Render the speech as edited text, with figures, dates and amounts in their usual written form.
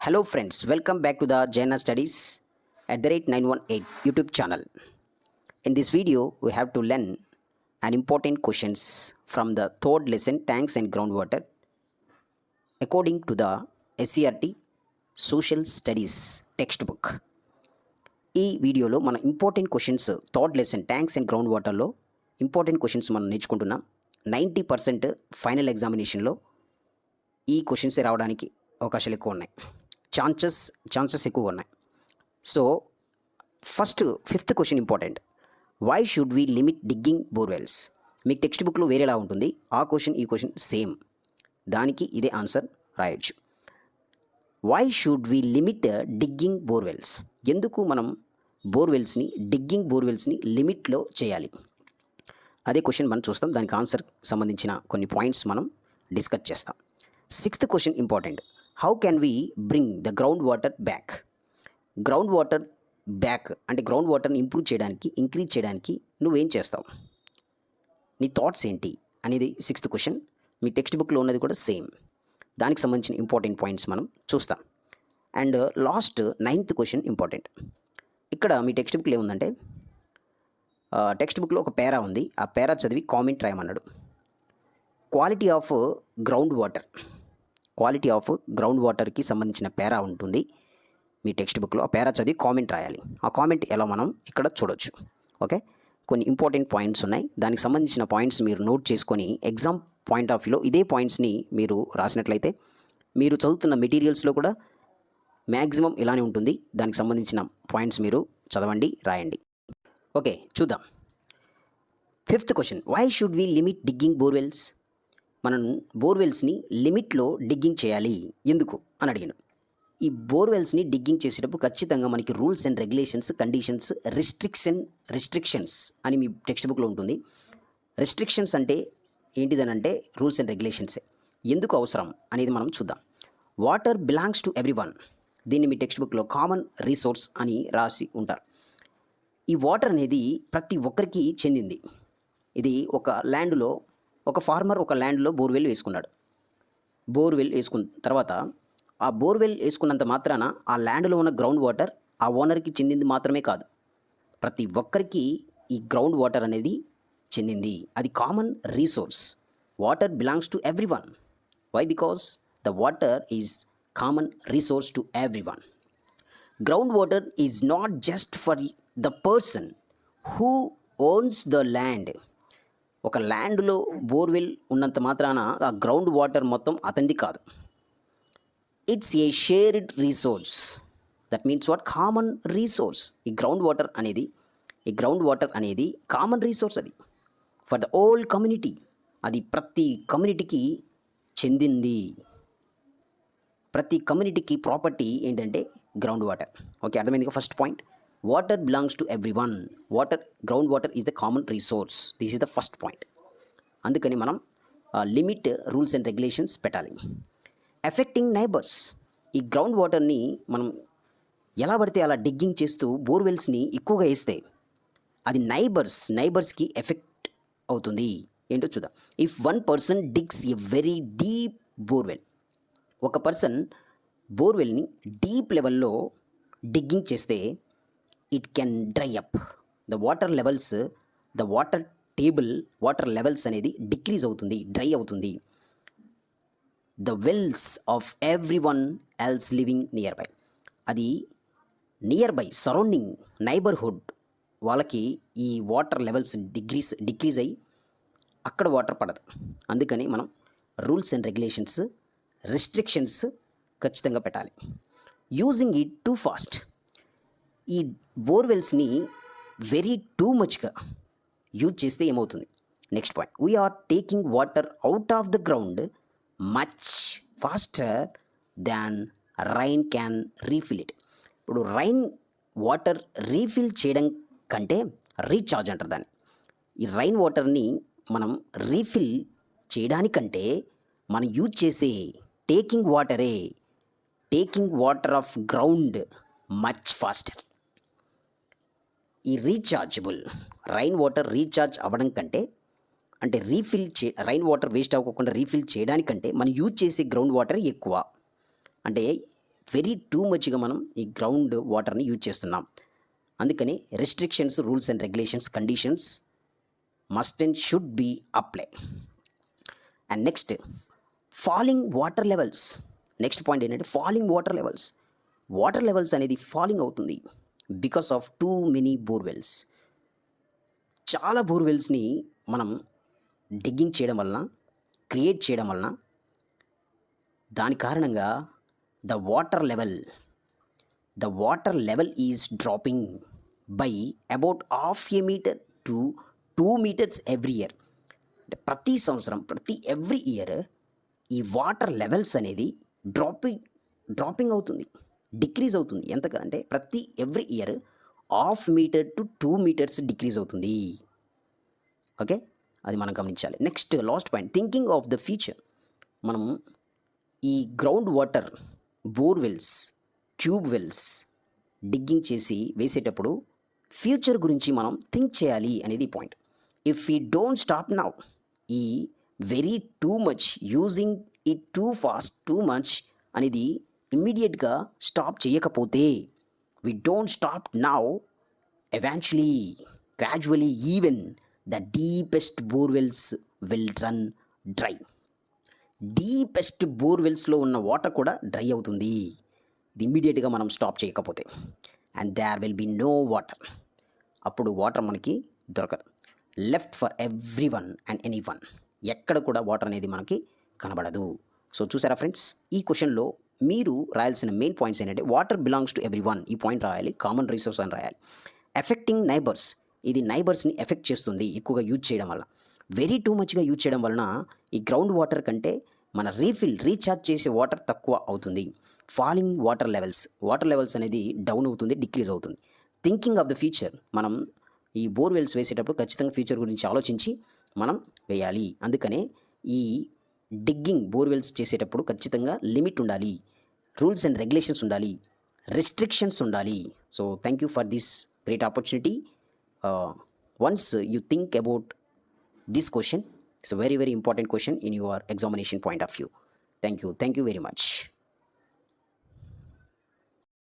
Hello friends, welcome back to the Jaina Studies at the rate 918 YouTube channel. In this video, we have to learn an important questions from the third lesson tanks and groundwater according to the SCRT Social Studies textbook. ఈ వీడియోలో మన important questions third lesson tanks and ground వాటర్లో important questions మనం నేర్చుకుంటున్నాం. 90% final ఎగ్జామినేషన్లో ఈ questions రావడానికి అవకాశాలు ఎక్కువ ఉన్నాయి. ఛాన్సెస్ ఎక్కువ ఉన్నాయి. So first fifth question important. Why should we limit digging borewells? మీకు టెక్స్ట్ బుక్లో వేరేలా ఉంటుంది. ఆ క్వశ్చన్ ఈ క్వశ్చన్ సేమ్, దానికి ఇదే ఆన్సర్ రాయొచ్చు. Why should we limit digging borewells? ఎందుకు మనం డిగ్గింగ్ బోర్వెల్స్ని లిమిట్లో చేయాలి? అదే క్వశ్చన్ మనం చూస్తాం. దానికి ఆన్సర్ సంబంధించిన కొన్ని పాయింట్స్ మనం డిస్కస్ చేస్తాం. Sixth question important. How can we bring the ground water back? Ground water back అంటే గ్రౌండ్ వాటర్ని ఇంక్రీజ్ చేయడానికి నువ్వేం చేస్తావు? నీ థాట్స్ ఏంటి అనేది సిక్స్త్ క్వశ్చన్. మీ టెక్స్ట్ బుక్లో ఉన్నది కూడా సేమ్. దానికి సంబంధించిన ఇంపార్టెంట్ పాయింట్స్ మనం చూస్తాం. And last ninth question important. ఇక్కడ మీ టెక్స్ట్ బుక్లో ఏముందంటే టెక్స్ట్ బుక్లో ఒక పేరా ఉంది. ఆ పేరా చదివి కామెంట్ రాయమన్నాడు. క్వాలిటీ ఆఫ్ గ్రౌండ్ వాటర్కి సంబంధించిన పేరా ఉంటుంది మీ టెక్స్ట్ బుక్లో. ఆ పేరా చదివి కామెంట్ రాయాలి. ఆ కామెంట్ ఎలా మనం ఇక్కడ చూడొచ్చు. ఓకే, కొన్ని ఇంపార్టెంట్ పాయింట్స్ ఉన్నాయి. దానికి సంబంధించిన పాయింట్స్ మీరు నోట్ చేసుకొని ఎగ్జామ్ పాయింట్ ఆఫ్ వ్యూలో ఇదే పాయింట్స్ని మీరు రాసినట్లయితే మీరు చదువుతున్న మెటీరియల్స్లో కూడా మ్యాక్సిమం ఇలానే ఉంటుంది. దానికి సంబంధించిన పాయింట్స్ మీరు చదవండి, రాయండి. ఓకే, చూద్దాం. Fifth question. Why should we limit digging borewells? మనం బోర్వెల్స్ని లిమిట్లో డిగ్గింగ్ చేయాలి ఎందుకు అని అడిగాను. ఈ బోర్వెల్స్ని డిగ్గింగ్ చేసేటప్పుడు ఖచ్చితంగా మనకి rules and regulations, conditions, restrictions అని మీ టెక్స్ట్ బుక్లో ఉంటుంది. రిస్ట్రిక్షన్స్ అంటే ఏంటిదనంటే రూల్స్ అండ్ రెగ్యులేషన్సే. ఎందుకు అవసరం అనేది మనం చూద్దాం. Water belongs to everyone. దీన్ని మీ టెక్స్ట్ బుక్లో కామన్ రీసోర్స్ అని రాసి ఉంటారు. ఈ వాటర్ అనేది ప్రతి ఒక్కరికి చెందింది. ఇది ఒక ఫార్మర్ ఒక ల్యాండ్లో బోర్వెల్ వేసుకున్నాడు. బోర్వెల్ వేసుకున్న తర్వాత ఆ బోర్వెల్ వేసుకున్నంత మాత్రాన ఆ ల్యాండ్లో ఉన్న గ్రౌండ్ వాటర్ ఆ ఓనర్కి చెందింది మాత్రమే కాదు, ప్రతి ఒక్కరికి ఈ గ్రౌండ్ వాటర్ అనేది చెందింది. అది common resource. Water belongs to everyone. Why? Because the water is common resource to everyone. Ground water is not just for the person who owns the land. ఒక ల్యాండ్లో బోర్వెల్ ఉన్నంత మాత్రాన ఆ గ్రౌండ్ వాటర్ మొత్తం అతనిది కాదు. It's a shared resource. That means what? Common resource. ఈ ground water అనేది కామన్ రీసోర్స్. అది ఫర్ ద హోల్ కమ్యూనిటీ. అది ప్రతి కమ్యూనిటీకి చెందింది. ప్రతి కమ్యూనిటీకి ప్రాపర్టీ ఏంటంటే గ్రౌండ్ వాటర్. ఓకే, అర్థమైంది. First point, water belongs to everyone. Ground water is the common resource. This is the first point. అందుకని మనం లిమిట్, రూల్స్ అండ్ రెగ్యులేషన్స్ పెట్టాలి. Effecting neighbours. ఈ గ్రౌండ్ వాటర్ని మనం ఎలా పడితే అలా డిగ్గింగ్ చేస్తూ బోర్వెల్స్ని ఎక్కువగా వేస్తే అది నైబర్స్కి ఎఫెక్ట్ అవుతుంది. ఏంటో చూద్దాం. If one person digs a very deep borewell, ఒక పర్సన్ బోర్వెల్ని డీప్ లెవెల్లో డిగ్గింగ్ చేస్తే it can dry up. The water levels అనేది డిక్రీజ్ అవుతుంది, డ్రై అవుతుంది. The wells of everyone else living near by. అది నియర్ బై సరౌండింగ్ నైబర్హుడ్ వాళ్ళకి ఈ వాటర్ లెవెల్స్ డిక్రీజ్ అయ్యి అక్కడ వాటర్ పడదు. అందుకని మనం రూల్స్ అండ్ రెగ్యులేషన్స్, రిస్ట్రిక్షన్స్ ఖచ్చితంగా పెట్టాలి. Using it too fast. ఈ బోర్వెల్స్ని వెరీ టూ మచ్గా యూజ్ చేస్తే ఏమవుతుంది? Next point, we are taking water out of the ground much faster than rain can refill it. ఇప్పుడు రైన్ వాటర్ రీఫిల్ చేయడం కంటే రీఛార్జ్ అంటారు దాన్ని. ఈ రైన్ వాటర్ని మనం రీఫిల్ చేయడానికంటే మనం యూజ్ చేసే taking water off ground much faster. ఈ రైన్ వాటర్ రీఛార్జ్ అవ్వడం కంటే, అంటే రైన్ వాటర్ వేస్ట్ అవ్వకుండా రీఫిల్ చేయడానికంటే మనం యూజ్ చేసే గ్రౌండ్ వాటర్ ఎక్కువ. అంటే వెరీ టూ మచ్గా మనం ఈ గ్రౌండ్ వాటర్ని యూజ్ చేస్తున్నాం. అందుకని restrictions, rules and regulations, conditions must and should be apply. And next falling water levels. Next point ఏంటంటే falling water levels. Water levels అనేది ఫాలింగ్ అవుతుంది because of too many borewells. చాలా బోర్వెల్స్ని మనం డిగ్గింగ్ చేయడం వలన, క్రియేట్ చేయడం వలన దాని కారణంగా the water level is dropping by about half a metre to 2 meters every year. అంటే ప్రతి సంవత్సరం, ఎవ్రీ ఇయర్ ఈ వాటర్ లెవెల్స్ అనేది డ్రాపింగ్ అవుతుంది, డిక్రీజ్ అవుతుంది. ఎంతగా అంటే ఎవ్రీ ఇయర్ 1/2 meter to 2 meters డిక్రీజ్ అవుతుంది. ఓకే, అది మనం గమనించాలి. Next last point, thinking of the future. మనం ఈ ground water borewells, tube wells digging చేసి వేసేటప్పుడు ఫ్యూచర్ గురించి మనం థింక్ చేయాలి అనేది point. If we don't stop now, ఈ very too much using it too fast, too much అనేది ఇమ్మీడియట్గా స్టాప్ చేయకపోతే, we don't stop now, eventually, gradually, even the deepest borewells will run dry. Deepest బోర్వెల్స్లో ఉన్న water కూడా dry అవుతుంది, ఇది ఇమ్మీడియట్గా మనం స్టాప్ చేయకపోతే. And there will be no water. అప్పుడు వాటర్ మనకి దొరకదు. Left for everyone and anyone. ఎక్కడ కూడా వాటర్ అనేది మనకి కనబడదు. సో చూసారా ఫ్రెండ్స్, ఈ క్వశ్చన్లో మీరు రాయాల్సిన మెయిన్ పాయింట్స్ ఏంటంటే water belongs to every one, ఈ పాయింట్ రాయాలి. కామన్ రీసోర్స్ అని రాయాలి. ఎఫెక్టింగ్ నైబర్స్, ఇది నైబర్స్ని ఎఫెక్ట్ చేస్తుంది ఎక్కువగా యూజ్ చేయడం వల్ల. వెరీ టూ మచ్గా యూజ్ చేయడం వలన ఈ గ్రౌండ్ వాటర్ కంటే మన రీఛార్జ్ చేసే వాటర్ తక్కువ అవుతుంది. ఫాలింగ్ వాటర్ లెవెల్స్ అనేది డౌన్ అవుతుంది, డిక్రీజ్ అవుతుంది. థింకింగ్ ఆఫ్ ద ఫ్యూచర్, మనం ఈ బోర్వెల్స్ వేసేటప్పుడు ఖచ్చితంగా ఫ్యూచర్ గురించి ఆలోచించి మనం వేయాలి. అందుకనే ఈ డిగ్గింగ్ బోర్వెల్స్ చేసేటప్పుడు ఖచ్చితంగా లిమిట్ ఉండాలి, రూల్స్ అండ్ రెగ్యులేషన్స్ ఉండాలి, రెస్ట్రిక్షన్స్ ఉండాలి. So thank you for this great opportunity. Once you think about this question, it's a very important question in your examination point of view. Thank you very much.